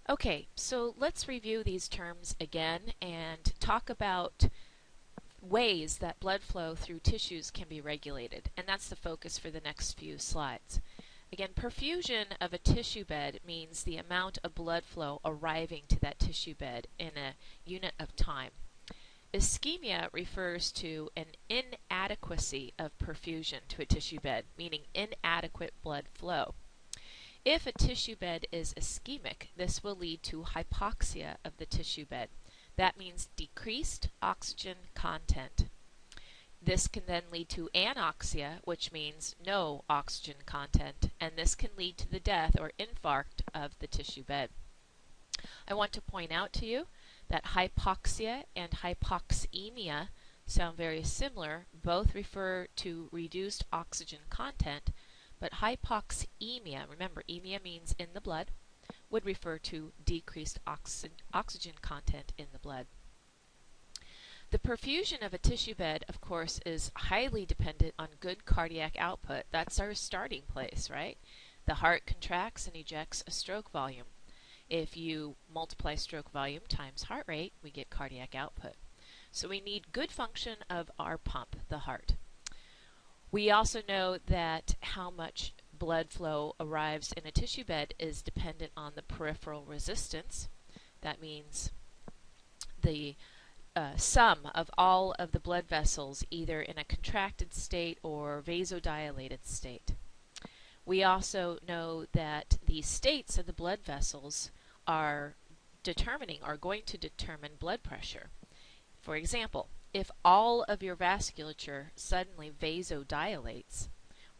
Okay, so let's review these terms again and talk about ways that blood flow through tissues can be regulated, and that's the focus for the next few slides. Again, perfusion of a tissue bed means the amount of blood flow arriving to that tissue bed in a unit of time. Ischemia refers to an inadequacy of perfusion to a tissue bed, meaning inadequate blood flow. If a tissue bed is ischemic, this will lead to hypoxia of the tissue bed. That means decreased oxygen content. This can then lead to anoxia, which means no oxygen content, and this can lead to the death or infarct of the tissue bed. I want to point out to you that hypoxia and hypoxemia sound very similar. Both refer to reduced oxygen content, but hypoxemia, remember emia means in the blood, would refer to decreased oxygen content in the blood. The perfusion of a tissue bed, of course, is highly dependent on good cardiac output. That's our starting place, right? The heart contracts and ejects a stroke volume. If you multiply stroke volume times heart rate, we get cardiac output. So we need good function of our pump, the heart. We also know that how much blood flow arrives in a tissue bed is dependent on the peripheral resistance. That means the sum of all of the blood vessels either in a contracted state or vasodilated state. We also know that the states of the blood vessels are going to determine blood pressure. For example, if all of your vasculature suddenly vasodilates,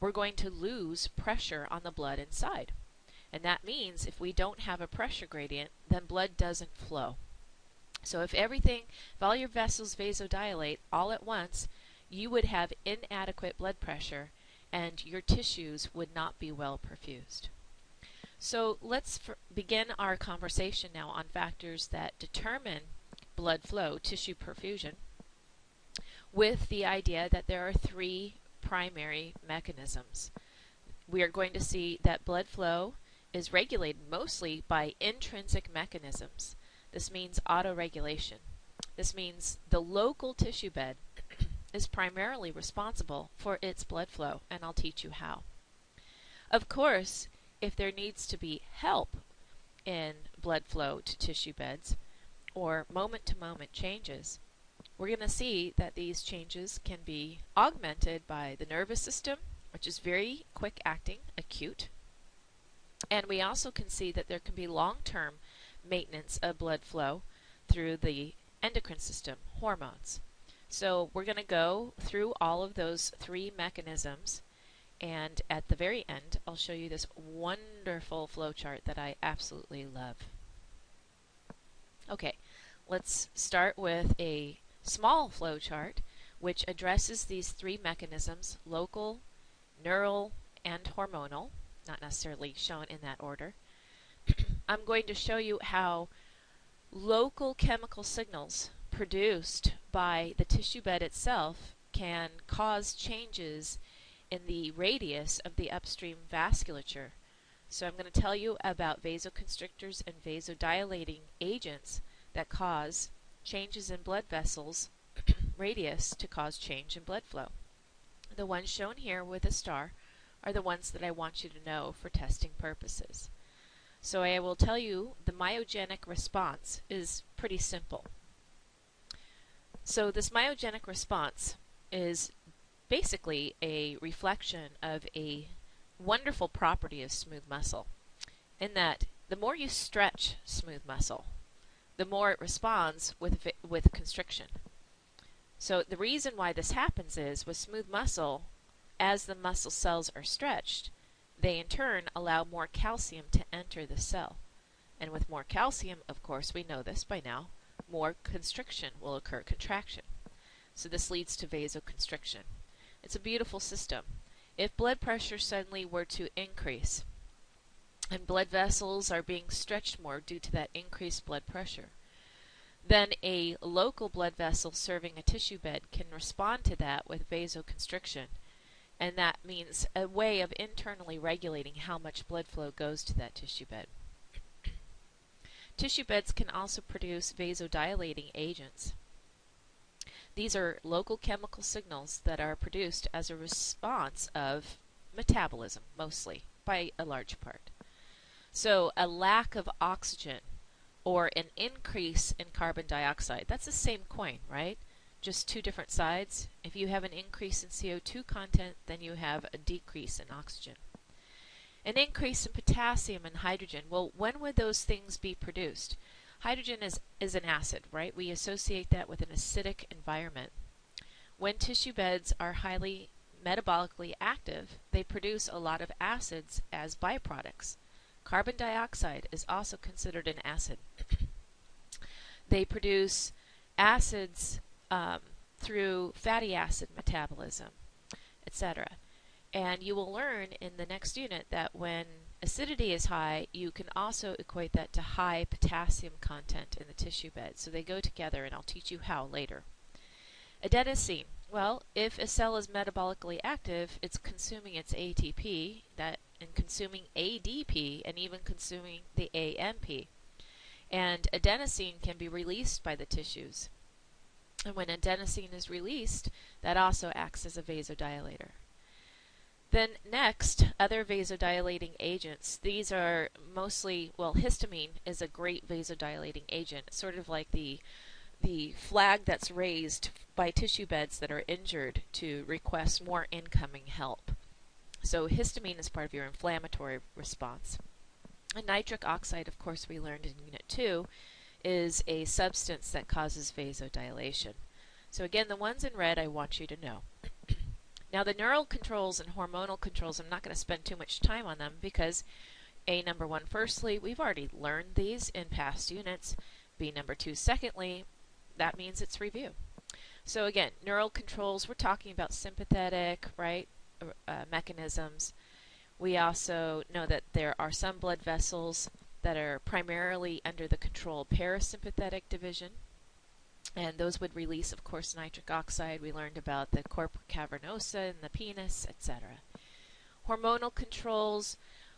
we're going to lose pressure on the blood inside. And that means if we don't have a pressure gradient, then blood doesn't flow. So if all your vessels vasodilate all at once, you would have inadequate blood pressure and your tissues would not be well perfused. So let's begin our conversation now on factors that determine blood flow, tissue perfusion, with the idea that there are three primary mechanisms. We are going to see that blood flow is regulated mostly by intrinsic mechanisms. This means autoregulation. This means the local tissue bed is primarily responsible for its blood flow, and I'll teach you how. Of course, if there needs to be help in blood flow to tissue beds or moment-to-moment changes, we're going to see that these changes can be augmented by the nervous system, which is very quick acting, acute, and we also can see that there can be long-term maintenance of blood flow through the endocrine system, hormones. So we're going to go through all of those three mechanisms, and at the very end I'll show you this wonderful flowchart that I absolutely love. Okay, let's start with a small flowchart which addresses these three mechanisms: local, neural, and hormonal, not necessarily shown in that order. I'm going to show you how local chemical signals produced by the tissue bed itself can cause changes in the radius of the upstream vasculature. So I'm going to tell you about vasoconstrictors and vasodilating agents that cause changes in blood vessels radius to cause change in blood flow. The ones shown here with a star are the ones that I want you to know for testing purposes. So I will tell you the myogenic response is pretty simple. So this myogenic response is basically a reflection of a wonderful property of smooth muscle, in that the more you stretch smooth muscle, the more it responds with constriction. So the reason why this happens is with smooth muscle, as the muscle cells are stretched, they in turn allow more calcium to enter the cell. And with more calcium, of course, we know this by now, more constriction will occur, contraction. So this leads to vasoconstriction. It's a beautiful system. If blood pressure suddenly were to increase, and blood vessels are being stretched more due to that increased blood pressure, then a local blood vessel serving a tissue bed can respond to that with vasoconstriction, and that means a way of internally regulating how much blood flow goes to that tissue bed. Tissue beds can also produce vasodilating agents. These are local chemical signals that are produced as a response of metabolism, mostly, by a large part. So a lack of oxygen or an increase in carbon dioxide, that's the same coin, right? Just two different sides. If you have an increase in CO2 content, then you have a decrease in oxygen. An increase in potassium and hydrogen. Well, when would those things be produced? Hydrogen is an acid, right? We associate that with an acidic environment. When tissue beds are highly metabolically active, they produce a lot of acids as byproducts. Carbon dioxide is also considered an acid. They produce acids through fatty acid metabolism, etc. And you will learn in the next unit that when acidity is high, you can also equate that to high potassium content in the tissue bed. So they go together, and I'll teach you how later. Adenosine. Well, if a cell is metabolically active, it's consuming its ATP, and consuming ADP, and even consuming the AMP. And adenosine can be released by the tissues. And when adenosine is released, that also acts as a vasodilator. Then next, other vasodilating agents. These are mostly, well, histamine is a great vasodilating agent, sort of like the flag that's raised by tissue beds that are injured to request more incoming help. So histamine is part of your inflammatory response. And nitric oxide, of course, we learned in Unit 2, is a substance that causes vasodilation. So again, the ones in red I want you to know. Now the neural controls and hormonal controls, I'm not going to spend too much time on them because number one, firstly, we've already learned these in past units. Number two, secondly, that means it's review. So again, neural controls, we're talking about sympathetic, right, mechanisms. We also know that there are some blood vessels that are primarily under the control parasympathetic division, and those would release, of course, nitric oxide. We learned about the corpora cavernosa and the penis, etc. Hormonal controls,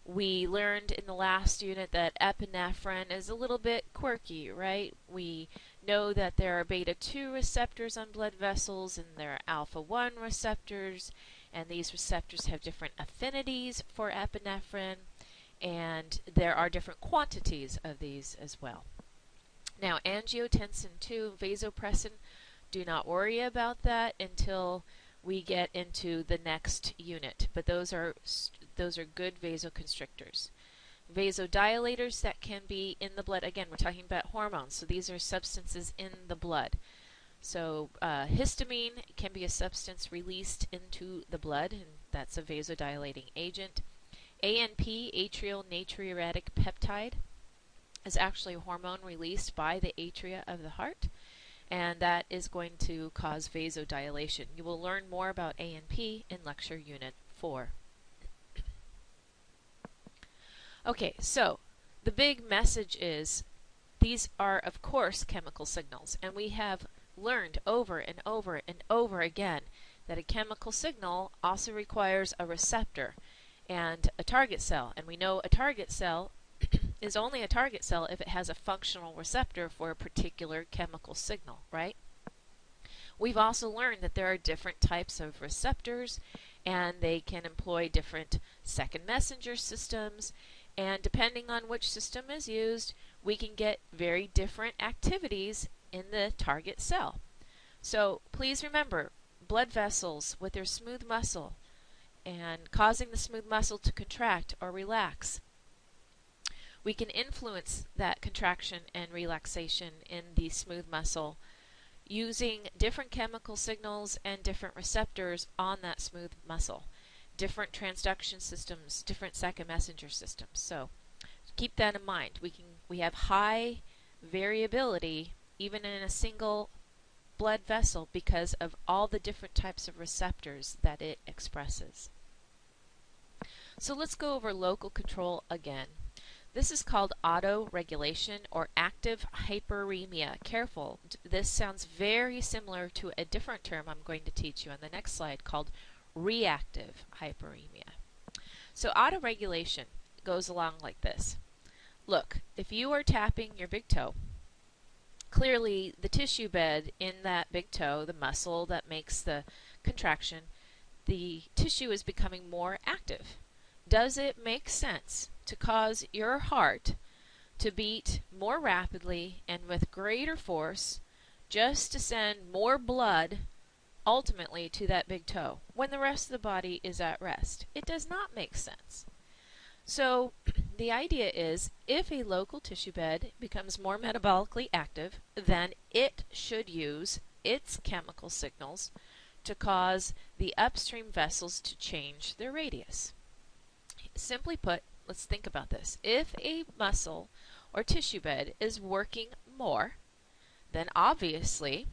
we learned in the last unit that epinephrine is a little bit quirky, right? We know that there are beta-2 receptors on blood vessels and there are alpha-1 receptors, and these receptors have different affinities for epinephrine, and there are different quantities of these as well. Now, angiotensin 2, vasopressin, do not worry about that until we get into the next unit, but those are good vasoconstrictors. Vasodilators that can be in the blood, again, we're talking about hormones, so these are substances in the blood. So histamine can be a substance released into the blood, and that's a vasodilating agent. ANP, atrial natriuretic peptide, is actually a hormone released by the atria of the heart, and that is going to cause vasodilation. You will learn more about ANP in lecture unit 4. Okay, so the big message is these are, of course, chemical signals, and we have learned over and over and over again that a chemical signal also requires a receptor and a target cell, and we know a target cell is only a target cell if it has a functional receptor for a particular chemical signal, right? We've also learned that there are different types of receptors, and they can employ different second messenger systems, and depending on which system is used, we can get very different activities in the target cell. So please remember, blood vessels with their smooth muscle and causing the smooth muscle to contract or relax. We can influence that contraction and relaxation in the smooth muscle using different chemical signals and different receptors on that smooth muscle. Different transduction systems, different second messenger systems. So keep that in mind. We have high variability even in a single blood vessel because of all the different types of receptors that it expresses. So let's go over local control again. This is called autoregulation or active hyperemia. Careful, this sounds very similar to a different term I'm going to teach you on the next slide called reactive hyperemia. So autoregulation goes along like this. look, if you are tapping your big toe, clearly the tissue bed in that big toe, the muscle that makes the contraction, the tissue is becoming more active. Does it make sense to cause your heart to beat more rapidly and with greater force just to send more blood ultimately to that big toe when the rest of the body is at rest? It does not make sense. So the idea is, if a local tissue bed becomes more metabolically active, then it should use its chemical signals to cause the upstream vessels to change their radius. Simply put, let's think about this. If a muscle or tissue bed is working more, then obviously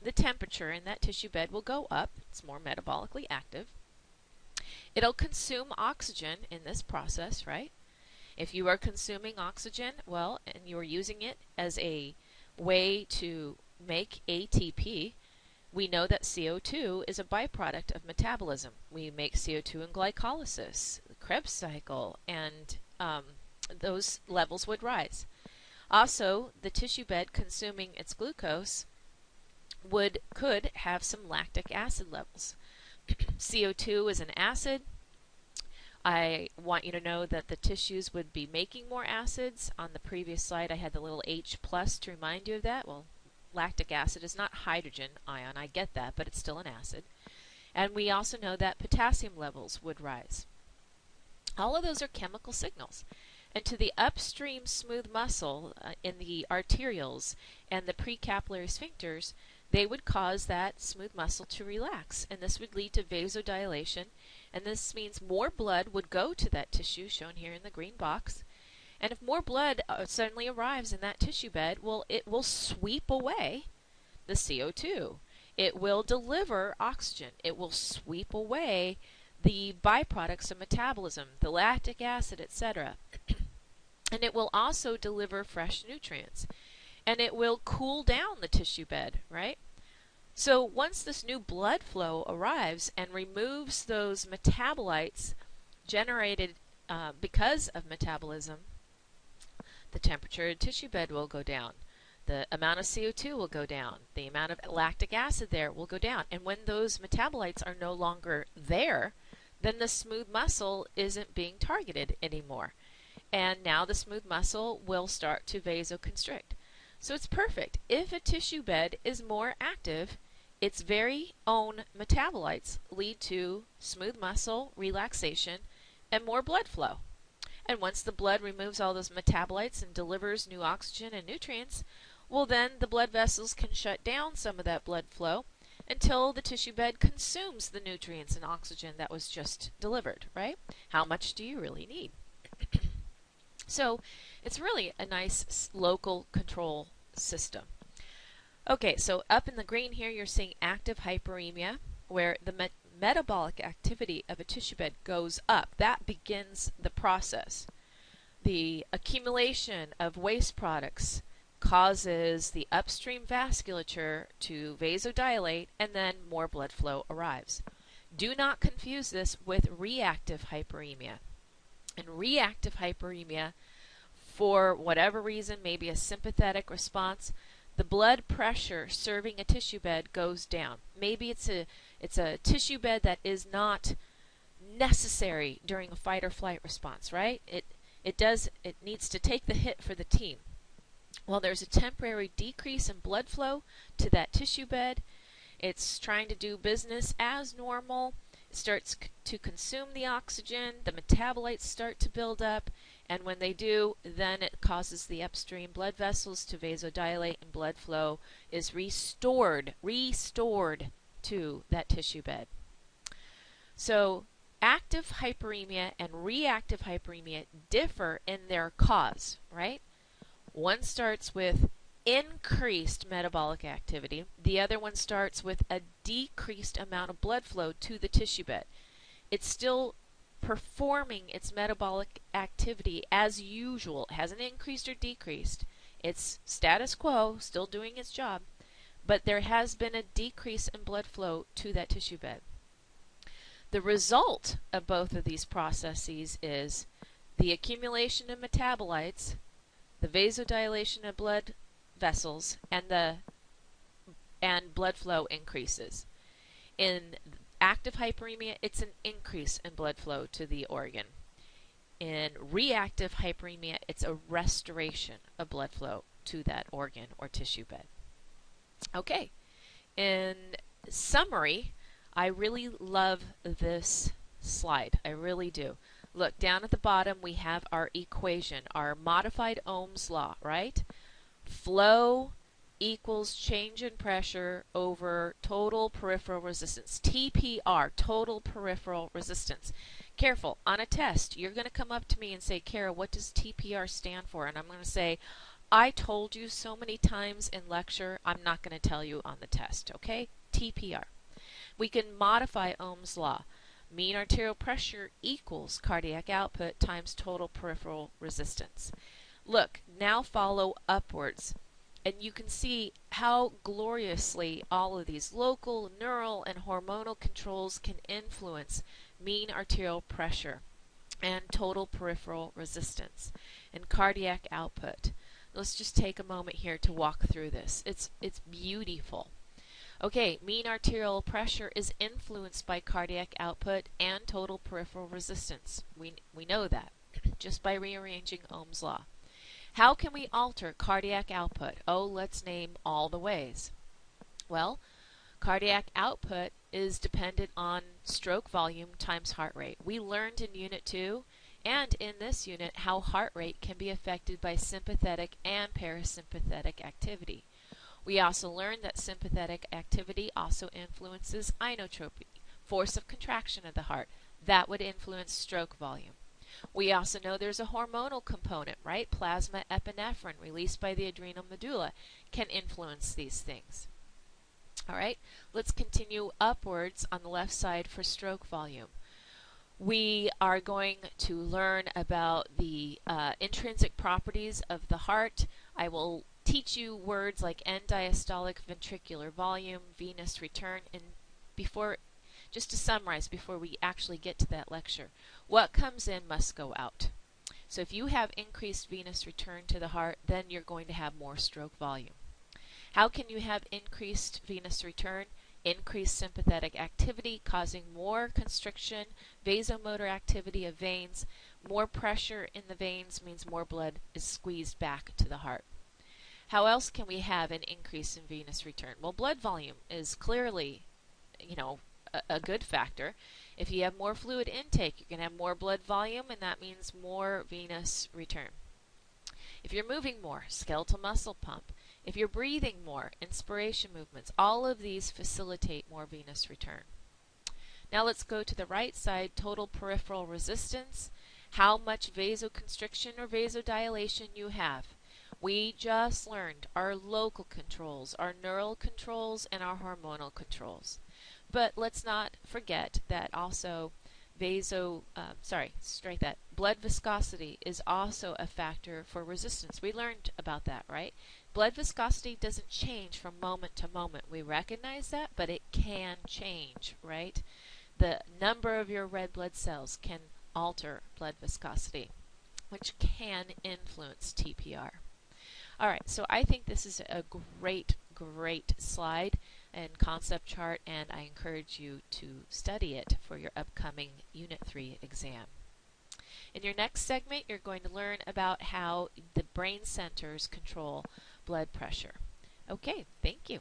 the temperature in that tissue bed will go up. It's more metabolically active. It'll consume oxygen in this process, right? If you are consuming oxygen, well, and you're using it as a way to make ATP, we know that CO2 is a byproduct of metabolism. We make CO2 in glycolysis, the Krebs cycle, and those levels would rise. Also, the tissue bed consuming its glucose could have some lactic acid levels. CO2 is an acid. I want you to know that the tissues would be making more acids. On the previous slide I had the little H plus to remind you of that. Well, lactic acid is not hydrogen ion, I get that, but it's still an acid. And we also know that potassium levels would rise. All of those are chemical signals. And to the upstream smooth muscle in the arterioles and the precapillary sphincters, they would cause that smooth muscle to relax, and this would lead to vasodilation, and this means more blood would go to that tissue, shown here in the green box. And if more blood suddenly arrives in that tissue bed, well, it will sweep away the CO2. It will deliver oxygen. It will sweep away the byproducts of metabolism, the lactic acid, etc. And it will also deliver fresh nutrients. And it will cool down the tissue bed, right? So once this new blood flow arrives and removes those metabolites generated because of metabolism, the temperature of the tissue bed will go down. The amount of CO2 will go down. The amount of lactic acid there will go down. And when those metabolites are no longer there, then the smooth muscle isn't being targeted anymore. And now the smooth muscle will start to vasoconstrict. So it's perfect. If a tissue bed is more active, its very own metabolites lead to smooth muscle relaxation and more blood flow. And once the blood removes all those metabolites and delivers new oxygen and nutrients, well, then the blood vessels can shut down some of that blood flow until the tissue bed consumes the nutrients and oxygen that was just delivered, right? How much do you really need? So it's really a nice local control system. Okay, so up in the green here you're seeing active hyperemia, where the metabolic activity of a tissue bed goes up. That begins the process. The accumulation of waste products causes the upstream vasculature to vasodilate, and then more blood flow arrives. Do not confuse this with reactive hyperemia. In reactive hyperemia, for whatever reason, maybe a sympathetic response, the blood pressure serving a tissue bed goes down. Maybe it's a tissue bed that is not necessary during a fight or flight response, right? It needs to take the hit for the team. Well, there's a temporary decrease in blood flow to that tissue bed. It's trying to do business as normal. It starts to consume the oxygen. The metabolites start to build up. And when they do, then it causes the upstream blood vessels to vasodilate, and blood flow is restored to that tissue bed. So active hyperemia and reactive hyperemia differ in their cause, right? One starts with increased metabolic activity. The other one starts with a decreased amount of blood flow to the tissue bed. It's still performing its metabolic activity as usual. It hasn't increased or decreased. It's status quo, still doing its job, but there has been a decrease in blood flow to that tissue bed. The result of both of these processes is the accumulation of metabolites, the vasodilation of blood vessels, and blood flow increases. In active hyperemia, it's an increase in blood flow to the organ. In reactive hyperemia, it's a restoration of blood flow to that organ or tissue bed. Okay, in summary, I really love this slide. I really do. Look, down at the bottom we have our equation, our modified Ohm's law, right? Flow equals change in pressure over total peripheral resistance. TPR, total peripheral resistance. Careful, on a test, you're going to come up to me and say, Kara, what does TPR stand for? And I'm going to say, I told you so many times in lecture, I'm not going to tell you on the test, okay? TPR. We can modify Ohm's law. Mean arterial pressure equals cardiac output times total peripheral resistance. Look, now follow upwards. And you can see how gloriously all of these local, neural, and hormonal controls can influence mean arterial pressure and total peripheral resistance and cardiac output. Let's just take a moment here to walk through this. It's beautiful. Okay, mean arterial pressure is influenced by cardiac output and total peripheral resistance. We know that just by rearranging Ohm's law. How can we alter cardiac output? Oh, let's name all the ways. Well, cardiac output is dependent on stroke volume times heart rate. We learned in Unit 2 and in this unit how heart rate can be affected by sympathetic and parasympathetic activity. We also learned that sympathetic activity also influences inotropy, force of contraction of the heart. That would influence stroke volume. We also know there's a hormonal component, right? Plasma epinephrine released by the adrenal medulla can influence these things. All right, let's continue upwards on the left side for stroke volume. We are going to learn about the intrinsic properties of the heart. I will teach you words like end diastolic ventricular volume, venous return, and just to summarize before we actually get to that lecture, what comes in must go out. So if you have increased venous return to the heart, then you're going to have more stroke volume. How can you have increased venous return? Increased sympathetic activity causing more constriction, vasomotor activity of veins. More pressure in the veins means more blood is squeezed back to the heart. How else can we have an increase in venous return? Well, blood volume is clearly, a good factor. If you have more fluid intake, you're going to have more blood volume, and that means more venous return. If you're moving more, skeletal muscle pump. If you're breathing more, inspiration movements. All of these facilitate more venous return. Now let's go to the right side, total peripheral resistance. How much vasoconstriction or vasodilation you have. We just learned our local controls, our neural controls, and our hormonal controls. But let's not forget that also blood viscosity is also a factor for resistance. We learned about that, right? Blood viscosity doesn't change from moment to moment. We recognize that, but it can change, right? The number of your red blood cells can alter blood viscosity, which can influence TPR. All right, so I think this is a great slide and concept chart, and I encourage you to study it for your upcoming Unit 3 exam. In your next segment, you're going to learn about how the brain centers control blood pressure. Okay, thank you.